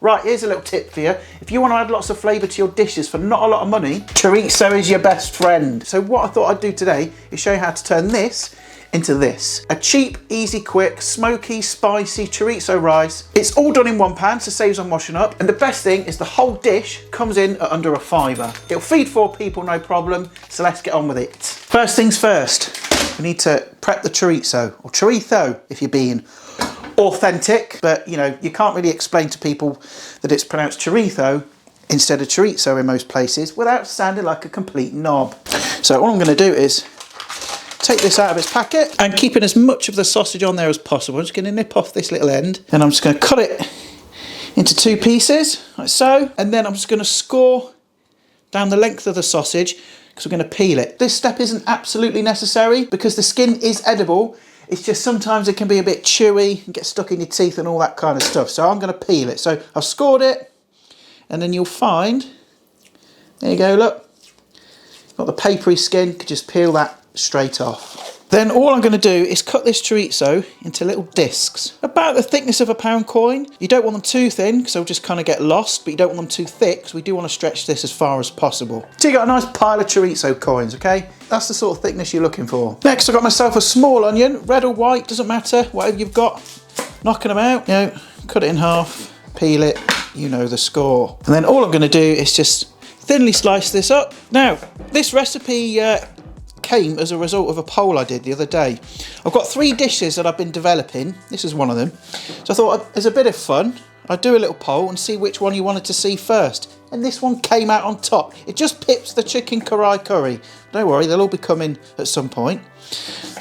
Right, here's a little tip for you. If you want to add lots of flavour to your dishes for not a lot of money, chorizo is your best friend. So what I thought I'd do today is show you how to turn this into this. A cheap, easy, quick, smoky, spicy chorizo rice. It's all done in one pan, so saves on washing up. And the best thing is the whole dish comes in at under a £5. It'll feed 4 people, no problem. So let's get on with it. First things first, we need to prep the chorizo, or chorizo if you're being authentic, but you know, you can't really explain to people that it's pronounced chorizo instead of chorizo in most places without sounding like a complete knob. So all I'm going to do is take this out of its packet and keeping as much of the sausage on there as possible. I'm just going to nip off this little end and I'm just going to cut it into 2 pieces like so, and then I'm just going to score down the length of the sausage because we're going to peel it. This step isn't absolutely necessary because the skin is edible. It's just sometimes it can be a bit chewy and get stuck in your teeth and all that kind of stuff. So I'm going to peel it. So I've scored it and then you'll find, there you go, look, got the papery skin, could just peel that straight off. Then all I'm going to do is cut this chorizo into little discs, about the thickness of a £1 coin. You don't want them too thin because they'll just kind of get lost, but you don't want them too thick, so we do want to stretch this as far as possible. So you got a nice pile of chorizo coins, okay? That's the sort of thickness you're looking for. Next, I've got myself a small onion, red or white, doesn't matter, whatever you've got. Knocking them out, you know, cut it in half, peel it, you know the score. And then all I'm going to do is just thinly slice this up. Now, this recipe came as a result of a poll I did the other day. I've got 3 dishes that I've been developing. This is one of them. So I thought as a bit of fun, I'd do a little poll and see which one you wanted to see first. And this one came out on top. It just pips the chicken karai curry. Don't worry, they'll all be coming at some point.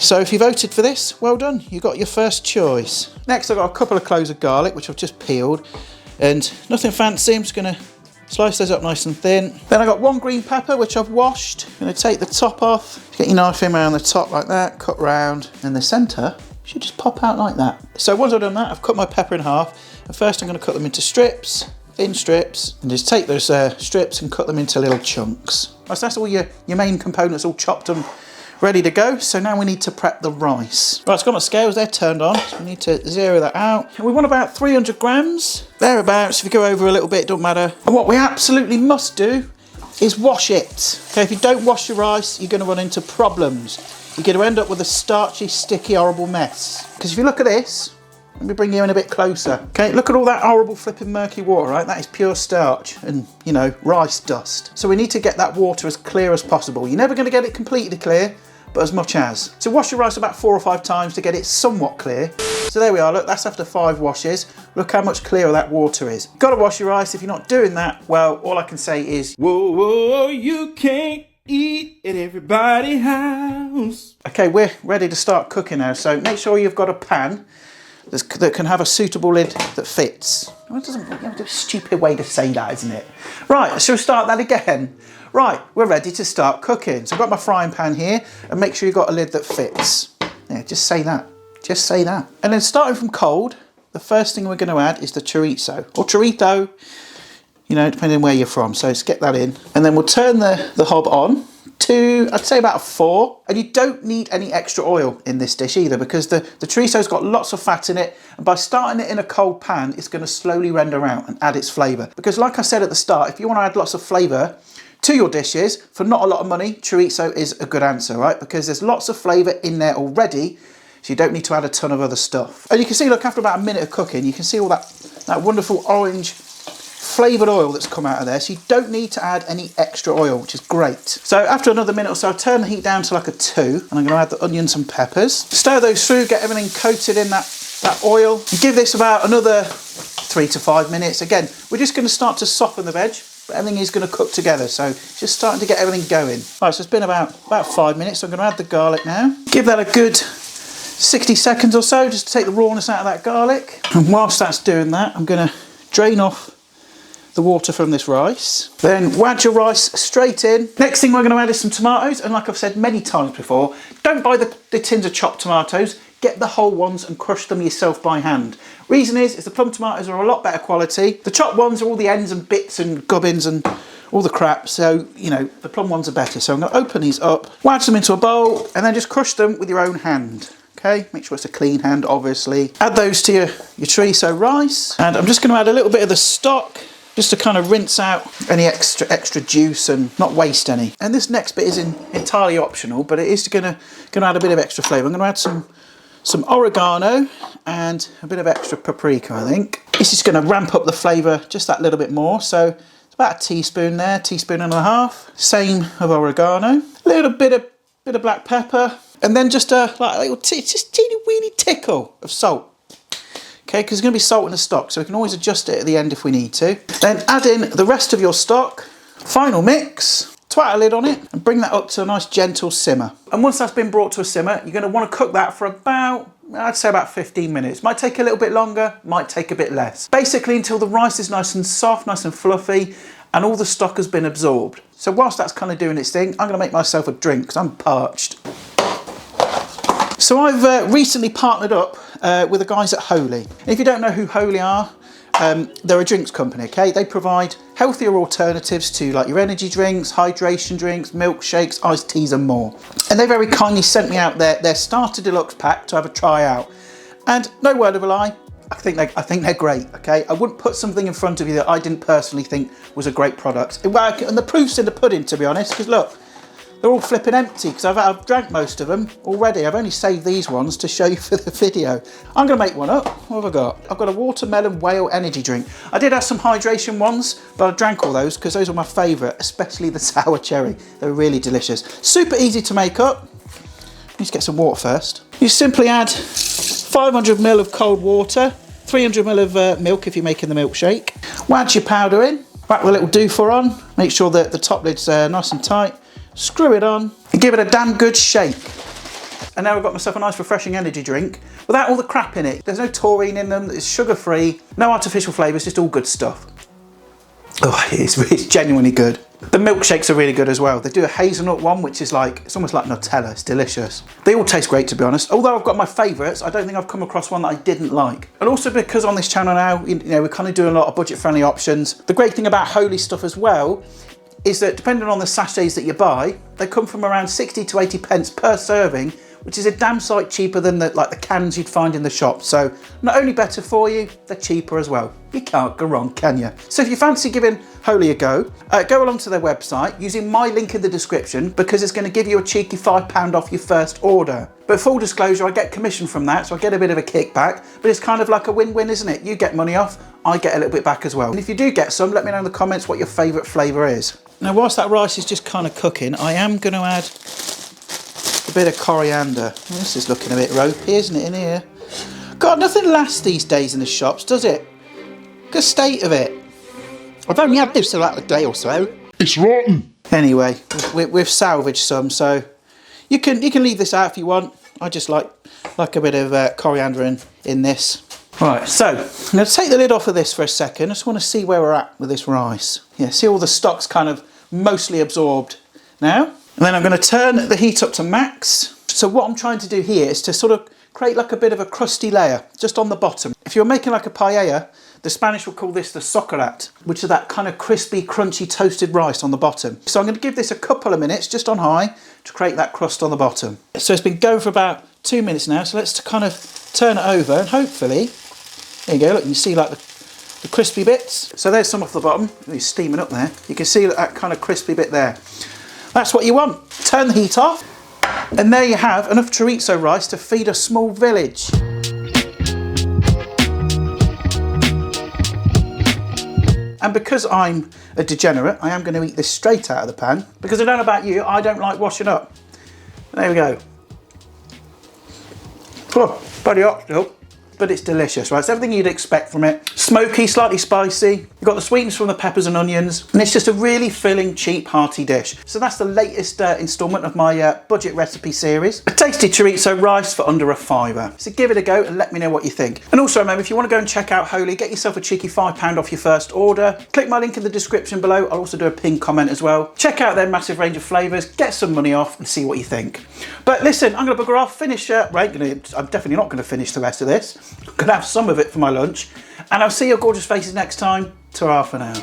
So if you voted for this, well done. You got your first choice. Next, I've got a couple of cloves of garlic, which I've just peeled. And nothing fancy, I'm just going to slice those up nice and thin. Then I got 1 green pepper, which I've washed. I'm going to take the top off. Get your knife in around the top like that, cut round. And the centre should just pop out like that. So once I've done that, I've cut my pepper in half. And first I'm going to cut them into strips, thin strips. And just take those strips and cut them into little chunks. So that's all your main components all chopped and ready to go. So now we need to prep the rice. Right, it's got my scales there turned on. So we need to zero that out. And we want about 300 grams, thereabouts. If you go over a little bit, it don't matter. And what we absolutely must do is wash it. Okay, if you don't wash your rice, you're going to run into problems. You're going to end up with a starchy, sticky, horrible mess. Because if you look at this, let me bring you in a bit closer. Okay, look at all that horrible flipping murky water, right? That is pure starch and, you know, rice dust. So we need to get that water as clear as possible. You're never going to get it completely clear, but as much as. So wash your rice about 4 or 5 times to get it somewhat clear. So there we are, look, that's after 5 washes. Look how much clearer that water is. Got to wash your rice. If you're not doing that, well, all I can say is, whoa, whoa, you can't eat at everybody's house. Okay, we're ready to start cooking now. So make sure you've got a pan that can have a suitable lid that fits. Well, it doesn't, it's a stupid way to say that, isn't it? Right, shall we start that again? Right, we're ready to start cooking. So I've got my frying pan here, and make sure you've got a lid that fits. Yeah, just say that. Just say that. And then starting from cold, the first thing we're going to add is the chorizo, or chorito, you know, depending on where you're from. So let's get that in. And then we'll turn the hob on to, I'd say about a 4. And you don't need any extra oil in this dish either, because the chorizo's got lots of fat in it. And by starting it in a cold pan, it's going to slowly render out and add its flavour. Because like I said at the start, if you want to add lots of flavour to your dishes for not a lot of money, chorizo is a good answer, right? Because there's lots of flavour in there already, so you don't need to add a ton of other stuff. And you can see, look, after about a minute of cooking, you can see all that wonderful orange flavoured oil that's come out of there, so you don't need to add any extra oil, which is great. So after another minute or so, I'll turn the heat down to like a 2, and I'm going to add the onions and peppers. Stir those through, get everything coated in that oil. And give this about another 3 to 5 minutes. Again, we're just going to start to soften the veg, but everything is going to cook together, so just starting to get everything going. Right, so it's been about 5 minutes, so I'm going to add the garlic now. Give that a good 60 seconds or so, just to take the rawness out of that garlic. And whilst that's doing that, I'm going to drain off the water from this rice. Then wad your rice straight in. Next thing we're going to add is some tomatoes, and like I've said many times before, don't buy the tins of chopped tomatoes. Get the whole ones and crush them yourself by hand. Reason is the plum tomatoes are a lot better quality. The chopped ones are all the ends and bits and gubbins and all the crap, so you know the plum ones are better. So I'm going to open these up, wedge them into a bowl, and then just crush them with your own hand. Okay, make sure it's a clean hand, obviously. Add those to your chorizo rice. And I'm just going to add a little bit of the stock just to kind of rinse out any extra juice and not waste any. And this next bit is entirely optional, but it is going to add a bit of extra flavour. I'm going to add some oregano and a bit of extra paprika, I think. This is going to ramp up the flavour just that little bit more. So it's about a teaspoon there, teaspoon and a half. Same of oregano. A little bit of black pepper, and then just a little just teeny weeny tickle of salt. Okay, because there's going to be salt in the stock, so we can always adjust it at the end if we need to. Then add in the rest of your stock. Final mix. Twat a lid on it and bring that up to a nice gentle simmer. And once that's been brought to a simmer, you're going to want to cook that for about, I'd say about 15 minutes. Might take a little bit longer, might take a bit less. Basically until the rice is nice and soft, nice and fluffy, and all the stock has been absorbed. So whilst that's kind of doing its thing, I'm going to make myself a drink because I'm parched. So I've recently partnered up with the guys at Holy. And if you don't know who Holy are, they're a drinks company, okay? They provide healthier alternatives to like your energy drinks, hydration drinks, milkshakes, iced teas and more. And they very kindly sent me out their starter deluxe pack to have a try out. And no word of a lie, I think they're great, okay? I wouldn't put something in front of you that I didn't personally think was a great product. And the proof's in the pudding, to be honest, because look, they're all flipping empty because I've drank most of them already. I've only saved these ones to show you for the video. I'm going to make one up. What have I got? I've got a watermelon whale energy drink. I did have some hydration ones, but I drank all those because those are my favourite, especially the sour cherry. They're really delicious. Super easy to make up. Let's get some water first. You simply add 500 ml of cold water, 300 ml of milk if you're making the milkshake. Wedge your powder in, whack the little doofer on, make sure that the top lid's nice and tight. Screw it on and give it a damn good shake. And now I've got myself a nice refreshing energy drink without all the crap in it. There's no taurine in them, it's sugar free, no artificial flavours, just all good stuff. Oh, it's genuinely good. The milkshakes are really good as well. They do a hazelnut one, which is like, it's almost like Nutella, it's delicious. They all taste great, to be honest. Although I've got my favourites, I don't think I've come across one that I didn't like. And also because on this channel now, you know, we're kind of doing a lot of budget friendly options. The great thing about Holy stuff as well is that depending on the sachets that you buy, they come from around 60 to 80 pence per serving, which is a damn sight cheaper than the cans you'd find in the shop. So not only better for you, they're cheaper as well. You can't go wrong, can you? So if you fancy giving Holy a go along to their website using my link in the description because it's going to give you a cheeky £5 off your first order. But full disclosure, I get commission from that, so I get a bit of a kickback, but it's kind of like a win-win, isn't it? You get money off, I get a little bit back as well. And if you do get some, let me know in the comments what your favourite flavour is. Now, whilst that rice is just kind of cooking, I am going to add a bit of coriander. This is looking a bit ropey, isn't it, in here? God, nothing lasts these days in the shops, does it? Good state of it. I've only had this for like a day or so. It's rotten. Anyway, we've salvaged some, so you can leave this out if you want. I just like a bit of coriander in this. Right, so I'm going to take the lid off of this for a second. I just want to see where we're at with this rice. Yeah, see all the stock's kind of mostly absorbed now. And then I'm going to turn the heat up to max. So what I'm trying to do here is to sort of create like a bit of a crusty layer just on the bottom. If you're making like a paella, the Spanish would call this the socarrat, which is that kind of crispy, crunchy, toasted rice on the bottom. So I'm going to give this a couple of minutes just on high to create that crust on the bottom. So it's been going for about 2 minutes now, so let's kind of turn it over and hopefully, there you go, look, you can see like the crispy bits. So there's some off the bottom, it's steaming up there. You can see that kind of crispy bit there. That's what you want. Turn the heat off, and there you have enough chorizo rice to feed a small village. And because I'm a degenerate, I am going to eat this straight out of the pan, because I don't know about you, I don't like washing up. There we go. Oh, bloody hot still. But it's delicious, right? It's everything you'd expect from it. Smoky, slightly spicy. You've got the sweetness from the peppers and onions. And it's just a really filling, cheap, hearty dish. So that's the latest instalment of my budget recipe series. A tasty chorizo rice for under £5. So give it a go and let me know what you think. And also remember, if you want to go and check out Holy, get yourself a cheeky £5 off your first order. Click my link in the description below. I'll also do a pinned comment as well. Check out their massive range of flavours, get some money off and see what you think. But listen, I'm going to bugger off, finish, I'm definitely not going to finish the rest of this. I'm going to have some of it for my lunch, and I'll see your gorgeous faces next time. Ta-ra for now.